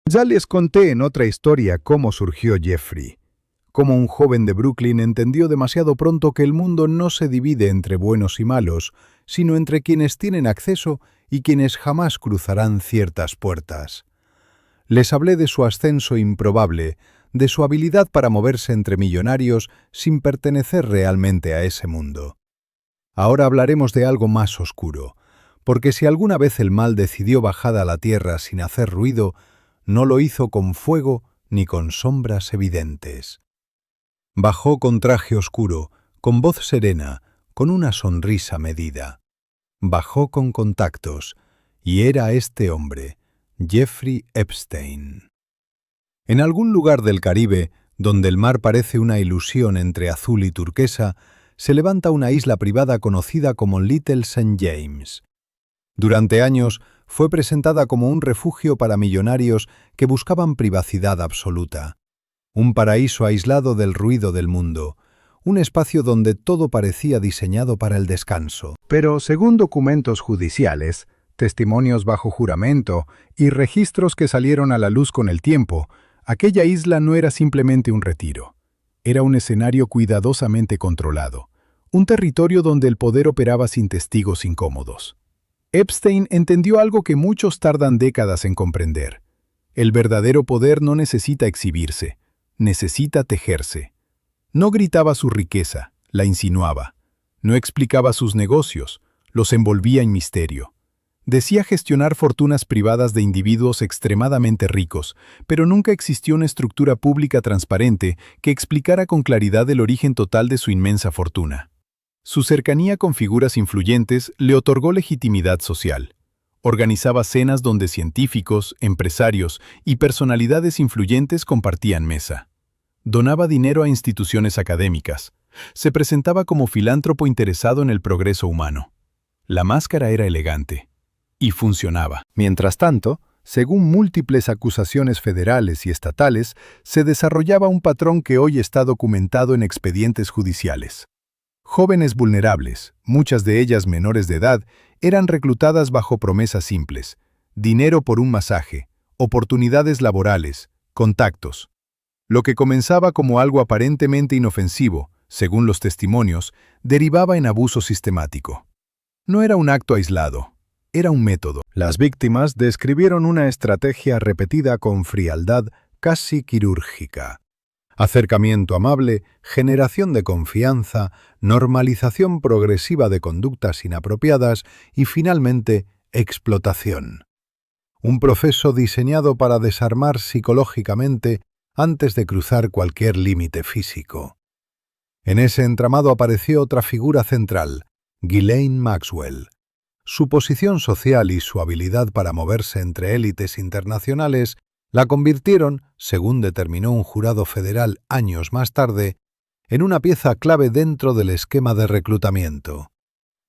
Ya les conté en otra historia cómo surgió Jeffrey, cómo un joven de Brooklyn entendió demasiado pronto que el mundo no se divide entre buenos y malos, sino entre quienes tienen acceso y quienes jamás cruzarán ciertas puertas. Les hablé de su ascenso improbable, de su habilidad para moverse entre millonarios sin pertenecer realmente a ese mundo. Ahora hablaremos de algo más oscuro, porque si alguna vez el mal decidió bajar a la tierra sin hacer ruido, no lo hizo con fuego ni con sombras evidentes. Bajó con traje oscuro, con voz serena, con una sonrisa medida. Bajó con contactos, y era este hombre, Jeffrey Epstein. En algún lugar del Caribe, donde el mar parece una ilusión entre azul y turquesa, se levanta una isla privada conocida como Little St. James. Durante años fue presentada como un refugio para millonarios que buscaban privacidad absoluta. Un paraíso aislado del ruido del mundo, un espacio donde todo parecía diseñado para el descanso. Pero según documentos judiciales, testimonios bajo juramento y registros que salieron a la luz con el tiempo, aquella isla no era simplemente un retiro. Era un escenario cuidadosamente controlado, un territorio donde el poder operaba sin testigos incómodos. Epstein entendió algo que muchos tardan décadas en comprender. El verdadero poder no necesita exhibirse, necesita tejerse. No gritaba su riqueza, la insinuaba. No explicaba sus negocios, los envolvía en misterio. Decía gestionar fortunas privadas de individuos extremadamente ricos, pero nunca existió una estructura pública transparente que explicara con claridad el origen total de su inmensa fortuna. Su cercanía con figuras influyentes le otorgó legitimidad social. Organizaba cenas donde científicos, empresarios y personalidades influyentes compartían mesa. Donaba dinero a instituciones académicas. Se presentaba como filántropo interesado en el progreso humano. La máscara era elegante. Y funcionaba. Mientras tanto, según múltiples acusaciones federales y estatales, se desarrollaba un patrón que hoy está documentado en expedientes judiciales. Jóvenes vulnerables, muchas de ellas menores de edad, eran reclutadas bajo promesas simples: dinero por un masaje, oportunidades laborales, contactos. Lo que comenzaba como algo aparentemente inofensivo, según los testimonios, derivaba en abuso sistemático. No era un acto aislado, era un método. Las víctimas describieron una estrategia repetida con frialdad casi quirúrgica. Acercamiento amable, generación de confianza, normalización progresiva de conductas inapropiadas y, finalmente, explotación. Un proceso diseñado para desarmar psicológicamente antes de cruzar cualquier límite físico. En ese entramado apareció otra figura central, Ghislaine Maxwell. Su posición social y su habilidad para moverse entre élites internacionales la convirtieron, según determinó un jurado federal años más tarde, en una pieza clave dentro del esquema de reclutamiento.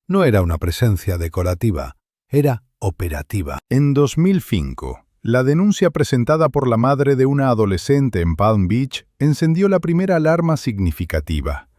No era una presencia decorativa, era operativa. En 2005, la denuncia presentada por la madre de una adolescente en Palm Beach encendió la primera alarma significativa.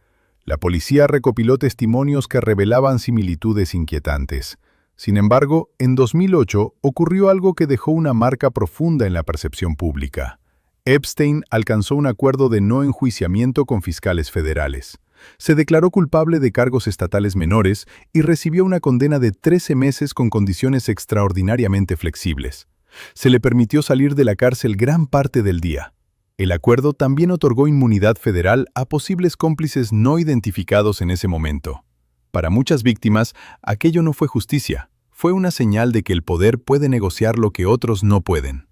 La policía recopiló testimonios que revelaban similitudes inquietantes. Sin embargo, en 2008 ocurrió algo que dejó una marca profunda en la percepción pública. Epstein alcanzó un acuerdo de no enjuiciamiento con fiscales federales. Se declaró culpable de cargos estatales menores y recibió una condena de 13 meses con condiciones extraordinariamente flexibles. Se le permitió salir de la cárcel gran parte del día. El acuerdo también otorgó inmunidad federal a posibles cómplices no identificados en ese momento. Para muchas víctimas, aquello no fue justicia, fue una señal de que el poder puede negociar lo que otros no pueden.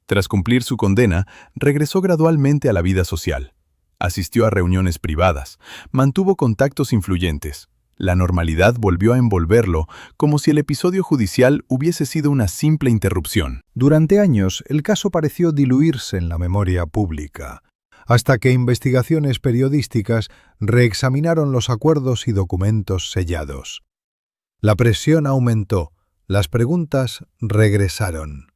Tras cumplir su condena, regresó gradualmente a la vida social. Asistió a reuniones privadas, mantuvo contactos influyentes. La normalidad volvió a envolverlo, como si el episodio judicial hubiese sido una simple interrupción. Durante años, el caso pareció diluirse en la memoria pública, hasta que investigaciones periodísticas reexaminaron los acuerdos y documentos sellados. La presión aumentó, las preguntas regresaron.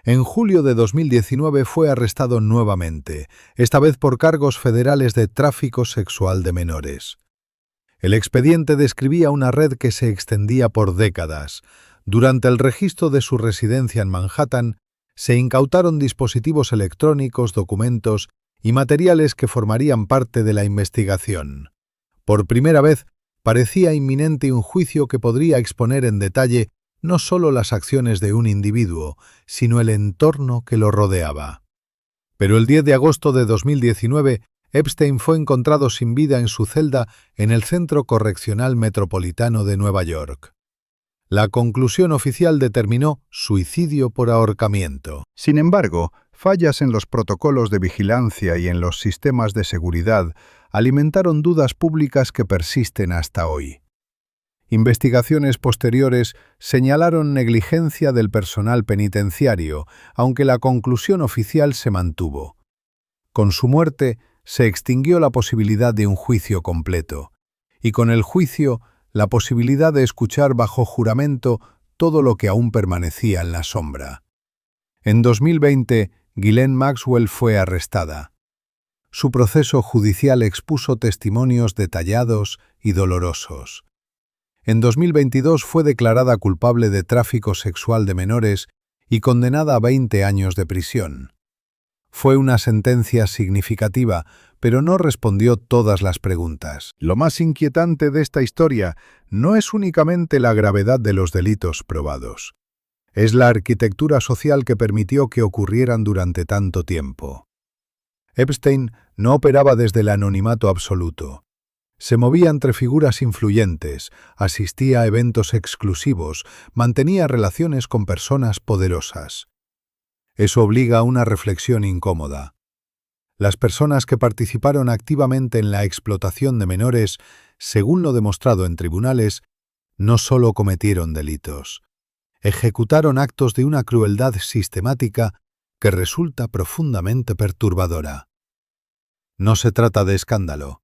En julio de 2019 fue arrestado nuevamente, esta vez por cargos federales de tráfico sexual de menores. El expediente describía una red que se extendía por décadas. Durante el registro de su residencia en Manhattan, Se incautaron dispositivos electrónicos, documentos y materiales que formarían parte de la investigación. Por primera vez, parecía inminente un juicio que podría exponer en detalle no solo las acciones de un individuo, sino el entorno que lo rodeaba. Pero el 10 de agosto de 2019, Epstein fue encontrado sin vida en su celda en el Centro Correccional Metropolitano de Nueva York. La conclusión oficial determinó suicidio por ahorcamiento. Sin embargo, fallas en los protocolos de vigilancia y en los sistemas de seguridad alimentaron dudas públicas que persisten hasta hoy. Investigaciones posteriores señalaron negligencia del personal penitenciario, aunque la conclusión oficial se mantuvo. Con su muerte, se extinguió la posibilidad de un juicio completo, y con el juicio, la posibilidad de escuchar bajo juramento todo lo que aún permanecía en la sombra. En 2020, Ghislaine Maxwell fue arrestada. Su proceso judicial expuso testimonios detallados y dolorosos. En 2022 fue declarada culpable de tráfico sexual de menores y condenada a 20 años de prisión. Fue una sentencia significativa, pero no respondió todas las preguntas. Lo más inquietante de esta historia no es únicamente la gravedad de los delitos probados. Es la arquitectura social que permitió que ocurrieran durante tanto tiempo. Epstein no operaba desde el anonimato absoluto. Se movía entre figuras influyentes, asistía a eventos exclusivos, mantenía relaciones con personas poderosas. Eso obliga a una reflexión incómoda. Las personas que participaron activamente en la explotación de menores, según lo demostrado en tribunales, no solo cometieron delitos, ejecutaron actos de una crueldad sistemática que resulta profundamente perturbadora. No se trata de escándalo.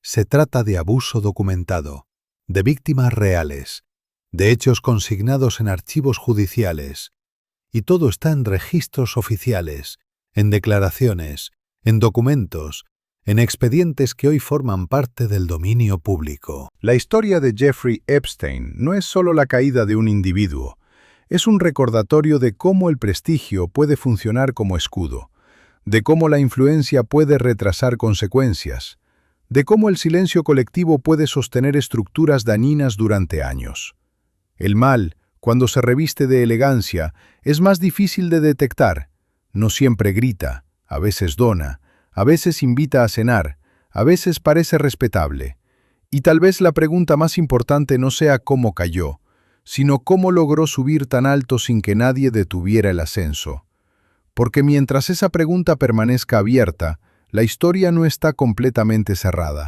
Se trata de abuso documentado, de víctimas reales, de hechos consignados en archivos judiciales, y todo está en registros oficiales, en declaraciones, en documentos, en expedientes que hoy forman parte del dominio público. La historia de Jeffrey Epstein no es solo la caída de un individuo, es un recordatorio de cómo el prestigio puede funcionar como escudo, de cómo la influencia puede retrasar consecuencias, de cómo el silencio colectivo puede sostener estructuras dañinas durante años. El mal, cuando se reviste de elegancia, es más difícil de detectar. No siempre grita, a veces dona, a veces invita a cenar, a veces parece respetable. Y tal vez la pregunta más importante no sea cómo cayó, sino cómo logró subir tan alto sin que nadie detuviera el ascenso. Porque mientras esa pregunta permanezca abierta, la historia no está completamente cerrada.